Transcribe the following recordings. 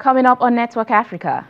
Coming up on Network Africa.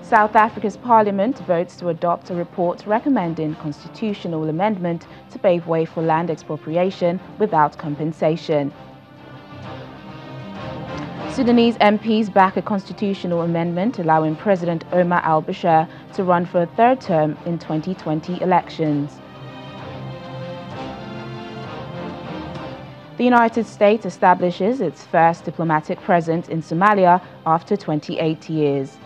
South Africa's parliament votes to adopt a report recommending constitutional amendment to pave way for land expropriation without compensation. Sudanese MPs back a constitutional amendment allowing President Omar al-Bashir to run for a third term in 2020 elections. The United States establishes its first diplomatic presence in Somalia after 28 years.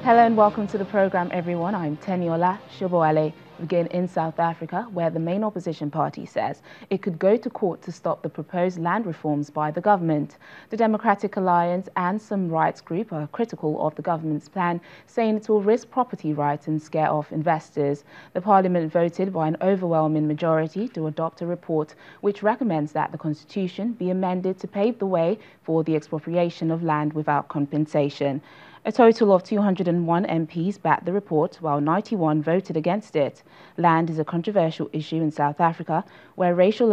Hello and welcome to the program, everyone. I'm Teniola Shoboale. We begin in South Africa, where the main opposition party says it could go to court to stop the proposed land reforms by the government. The Democratic Alliance and some rights group are critical of the government's plan, saying it will risk property rights and scare off investors. The parliament voted by an overwhelming majority to adopt a report which recommends that the constitution be amended to pave the way for the expropriation of land without compensation. A total of 201 MPs backed the report, while 91 voted against it. Land is a controversial issue in South Africa, where racial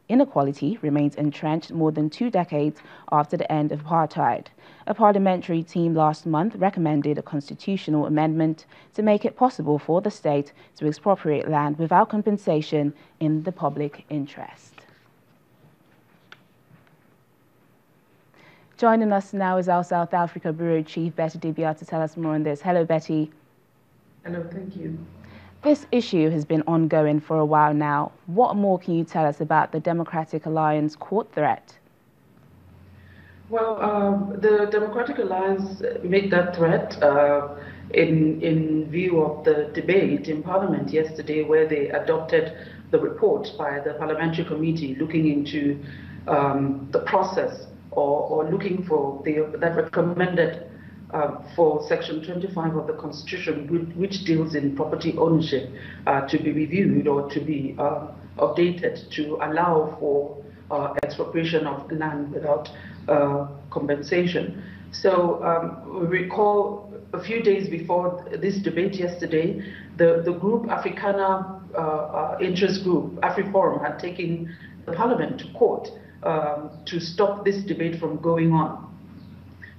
inequality remains entrenched more than 2 decades after the end of apartheid. A parliamentary team last month recommended a constitutional amendment to make it possible for the state to expropriate land without compensation in the public interest. Joining us now is our South Africa Bureau Chief, Betty Dibia, to tell us more on this. Hello, Betty. Hello, thank you. This issue has been ongoing for a while now. What more can you tell us about the Democratic Alliance court threat? Well, the Democratic Alliance made that threat in view of the debate in Parliament yesterday, where they adopted the report by the Parliamentary Committee looking into the process or looking for that recommended for Section 25 of the Constitution, which deals in property ownership, to be reviewed or to be updated to allow for expropriation of land without compensation. So we recall a few days before this debate yesterday, the group Africana Interest Group, AfriForum, had taken the Parliament to court to stop this debate from going on.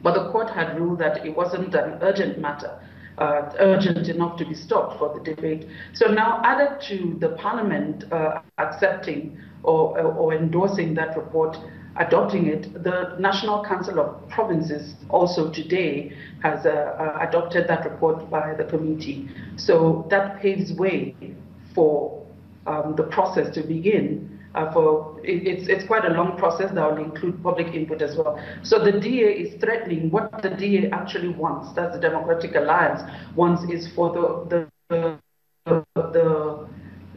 But the court had ruled that it wasn't an urgent matter, urgent enough to be stopped for the debate. So now, added to the Parliament accepting or endorsing that report, adopting it, the National Council of Provinces also today has adopted that report by the committee. So that paves way for the process to begin. It's quite a long process that will include public input as well. So the DA is threatening what the DA actually wants. That's the Democratic Alliance wants, is for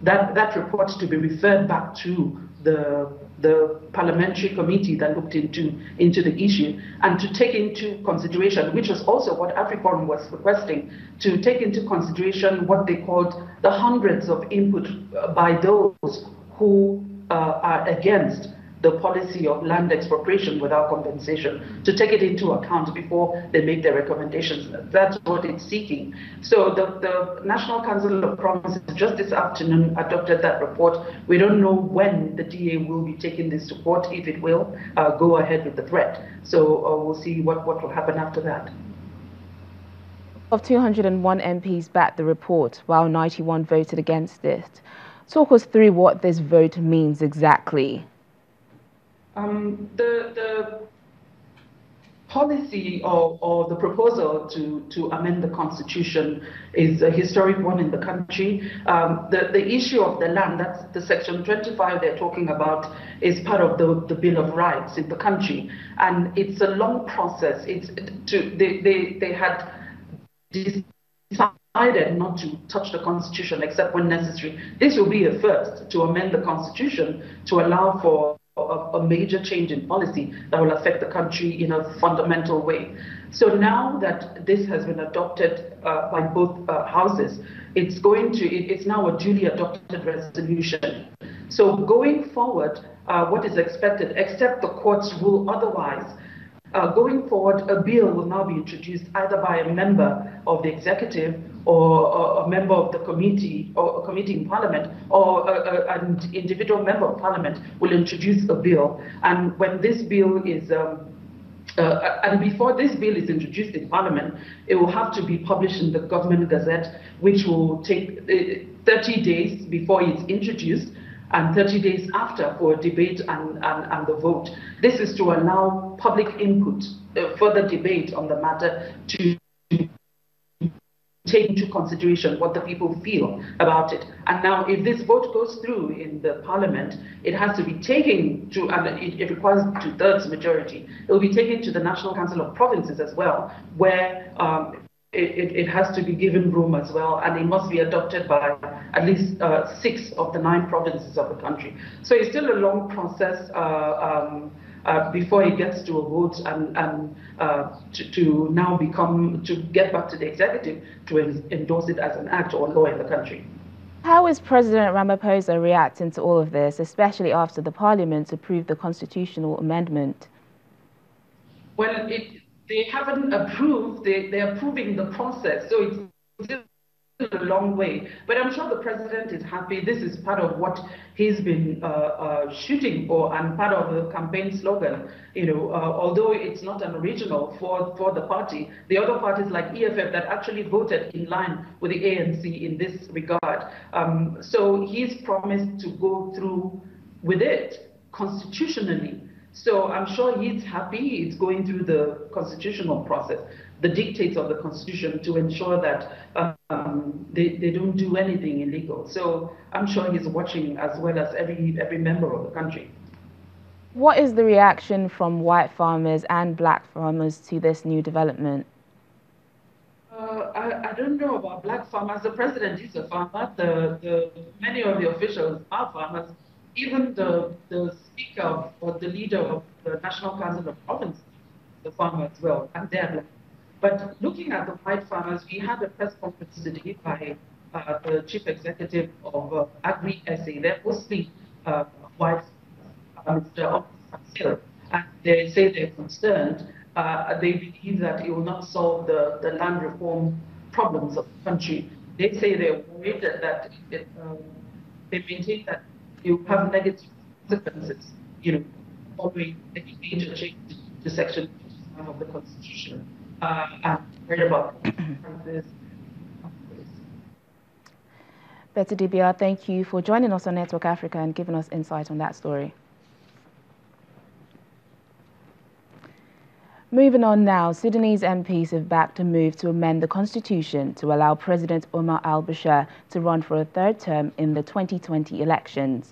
that report to be referred back to the parliamentary committee that looked into the issue, and to take into consideration, which was also what AfriForum was requesting, to take into consideration what they called the hundreds of input by those who are against the policy of land expropriation without compensation, to take it into account before they make their recommendations. That's what it's seeking. So the National Council of Provinces just this afternoon adopted that report. We don't know when the DA will be taking this to court, if it will go ahead with the threat. So we'll see what will happen after that. Of 201 MPs backed the report, while 91 voted against it. Talk us through what this vote means exactly. The policy or the proposal to amend the Constitution is a historic one in the country. The issue of the land, that's the Section 25 they're talking about, is part of the Bill of Rights in the country. And it's a long process. They had decided not to touch the Constitution except when necessary. This will be a first to amend the Constitution to allow for a major change in policy that will affect the country in a fundamental way. So now that this has been adopted by both houses, it's now a duly adopted resolution. So going forward, what is expected, except the courts rule otherwise, going forward, a bill will now be introduced either by a member of the executive or a member of the committee or a committee in parliament or an individual member of parliament will introduce a bill. And when this bill is and before this bill is introduced in Parliament, it will have to be published in the Government Gazette, which will take 30 days before it's introduced and 30 days after for debate and the vote. This is to allow public input, further debate on the matter to take into consideration what the people feel about it. And now, if this vote goes through in the parliament, it has to be taken to, and it requires 2/3 majority. It will be taken to the National Council of Provinces as well, where it has to be given room as well, and it must be adopted by at least 6 of the 9 provinces of the country. So it's still a long process before it gets to a vote and to now to get back to the executive to endorse it as an act or law in the country. How is President Ramaphosa reacting to all of this, especially after the parliament approved the constitutional amendment? Well, they haven't approved, they're approving the process, so it's still a long way. But I'm sure the president is happy. This is part of what he's been shooting for and part of the campaign slogan. You know, although it's not an original for the party, the other parties like EFF that actually voted in line with the ANC in this regard. So he's promised to go through with it constitutionally. So I'm sure he's happy it's going through the constitutional process, the dictates of the Constitution, to ensure that they don't do anything illegal. So I'm sure he's watching as well as every member of the country. What is the reaction from white farmers and black farmers to this new development? I don't know about black farmers. The president is a farmer. Many of the officials are farmers. Even the speaker or the leader of the National Council of Provinces, the farmer as well, and they're black. But looking at the white farmers, we had a press conference today by the chief executive of Agri-SA. They're mostly white, Mr. Omar, and they say they're concerned. They believe that it will not solve the land reform problems of the country. They say they're worried that they maintain that it will have negative consequences, you know, following any major change to Section 5 of the Constitution. And heard about this. Betty Dibia, thank you for joining us on Network Africa and giving us insight on that story. Moving on now, Sudanese MPs have backed a move to amend the constitution to allow President Omar al-Bashir to run for a 3rd term in the 2020 elections.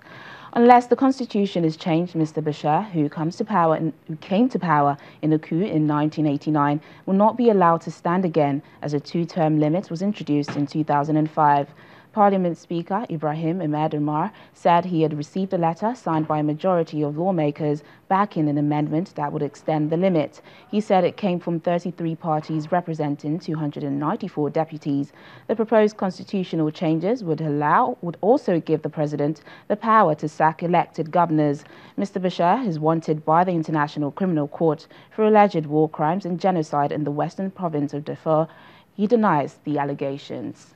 Unless the constitution is changed, Mr. Bashir, who came to power in a coup in 1989, will not be allowed to stand again, as a 2-term limit was introduced in 2005. Parliament Speaker Ibrahim Ahmed Omar said he had received a letter signed by a majority of lawmakers backing an amendment that would extend the limit. He said it came from 33 parties representing 294 deputies. The proposed constitutional changes would also give the president the power to sack elected governors. Mr. Bashir is wanted by the International Criminal Court for alleged war crimes and genocide in the western province of Darfur. He denies the allegations.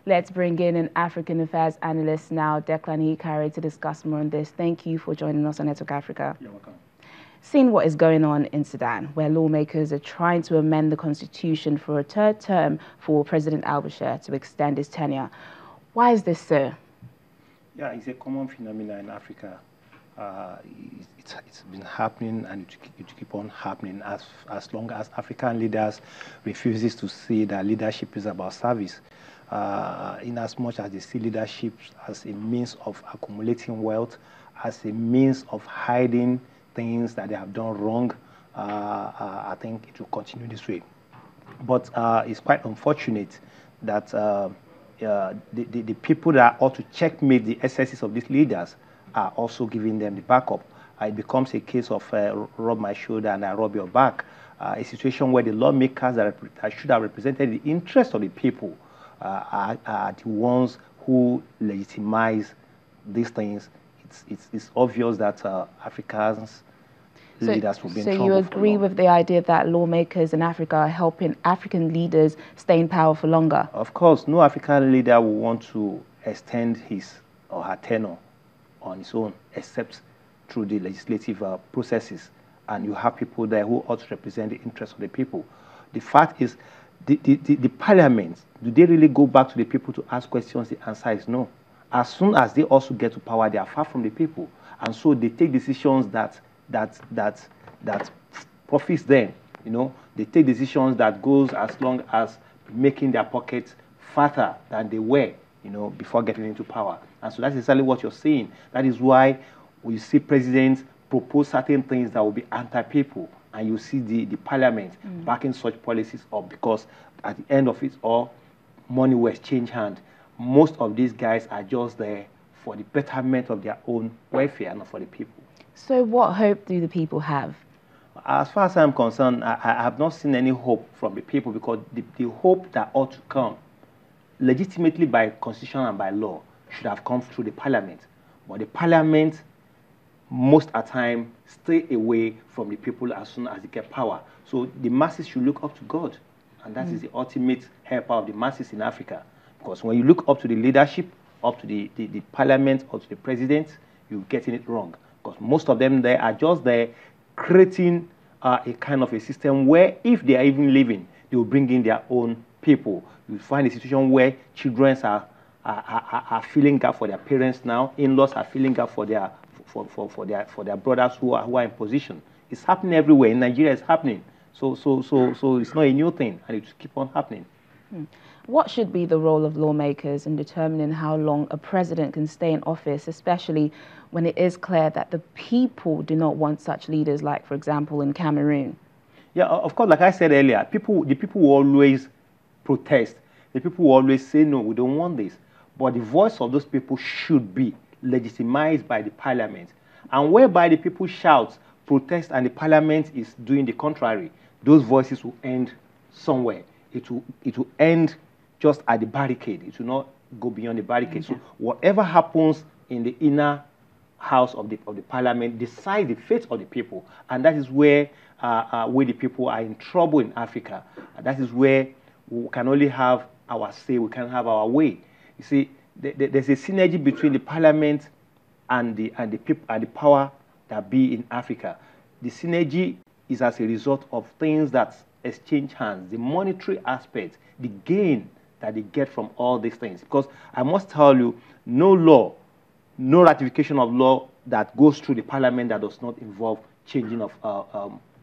Let's bring in an African affairs analyst now, Declan Kerry, to discuss more on this. Thank you for joining us on Network Africa. You're welcome. Seeing what is going on in Sudan, where lawmakers are trying to amend the constitution for a 3rd term for President al-Bashir to extend his tenure. Why is this so? Yeah, it's a common phenomenon in Africa. It's been happening, and it keep on happening as long as African leaders refuses to see that leadership is about service. In as much as they see leadership as a means of accumulating wealth, as a means of hiding things that they have done wrong, I think it will continue this way. But it's quite unfortunate that the people that ought to checkmate the excesses of these leaders are also giving them the backup. It becomes a case of rub my shoulder and I rub your back, a situation where the lawmakers that should have represented the interests of the people are the ones who legitimize these things, it's obvious that Africans leaders will be in trouble. So you agree with the idea that lawmakers in Africa are helping African leaders stay in power for longer? Of course, no African leader will want to extend his or her tenure on its own, except through the legislative processes. And you have people there who ought to represent the interests of the people. The fact is, the parliament, do they really go back to the people to ask questions? The answer is no. As soon as they also get to power, they are far from the people. And so they take decisions that profits them. You know, they take decisions that goes as long as making their pockets fatter than they were, you know, before getting into power. And so that's exactly what you're saying. That is why we see presidents propose certain things that will be anti-people, and you see the parliament backing such policies up, because at the end of it all, money will exchange hand. Most of these guys are just there for the betterment of their own welfare, not for the people. So what hope do the people have? As far as I'm concerned, I have not seen any hope from the people, because the hope that ought to come legitimately by constitution and by law should have come through the parliament. But the parliament, most of the time, stay away from the people as soon as they get power. So the masses should look up to God, and that is the ultimate helper of the masses in Africa. Because when you look up to the leadership, up to the parliament, or to the president, you're getting it wrong. Because most of them there are just there creating a kind of a system where, if they are even living, they will bring in their own people. You find a situation where children are filling up for their parents now, in-laws are filling up for their brothers who are in position. It's happening everywhere. In Nigeria, it's happening. So it's not a new thing, and it will keep on happening. What should be the role of lawmakers in determining how long a president can stay in office, especially when it is clear that the people do not want such leaders, like, for example, in Cameroon? Yeah, of course, like I said earlier, the people will always protest. The people will always say, no, we don't want this. But the voice of those people should be legitimized by the parliament. And whereby the people shout, protest, and the parliament is doing the contrary, those voices will end somewhere. It will end just at the barricade. It will not go beyond the barricade. So whatever happens in the inner house of the parliament decides the fate of the people. And that is where the people are in trouble in Africa. And that is where we can only have our say, we can have our way. You see, there's a synergy between the parliament and the people and the power that be in Africa. The synergy is as a result of things that exchange hands, the monetary aspect, the gain that they get from all these things. Because I must tell you, no law, no ratification of law that goes through the parliament that does not involve changing of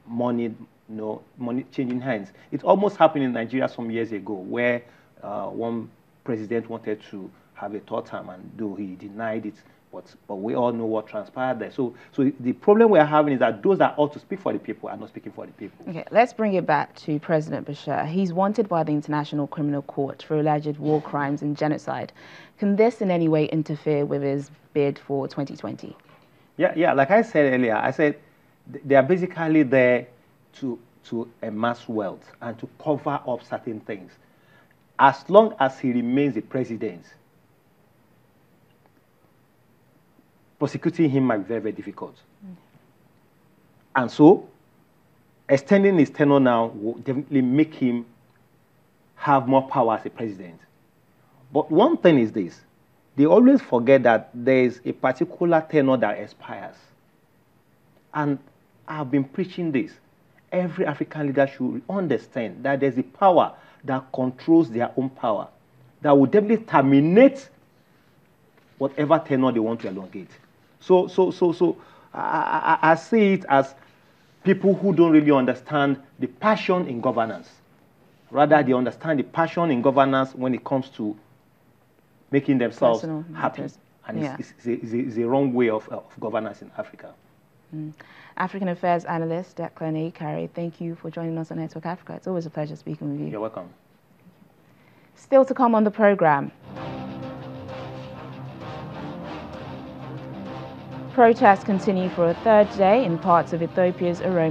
money, money changing hands. It almost happened in Nigeria some years ago, where one president wanted to have a third term, and though he denied it, but we all know what transpired there. So the problem we are having is that those that ought to speak for the people are not speaking for the people. Okay, let's bring it back to President Bashir. He's wanted by the International Criminal Court for alleged war crimes and genocide. Can this in any way interfere with his bid for 2020? Yeah. Like I said earlier, I said they are basically there to amass wealth and to cover up certain things. As long as he remains the president, prosecuting him might be very, very difficult. And so, extending his tenure now will definitely make him have more power as a president. But one thing is this: they always forget that there is a particular tenure that expires. And I've been preaching this. Every African leader should understand that there's a power that controls their own power, that will definitely terminate whatever tenure they want to elongate. So I see it as people who don't really understand the passion in governance. Rather, they understand the passion in governance when it comes to making themselves happy. And it's a wrong way of governance in Africa. African Affairs Analyst Declan Kerry, thank you for joining us on Network Africa. It's always a pleasure speaking with you. You're welcome. Still to come on the program. Protests continue for a third day in parts of Ethiopia's Oromia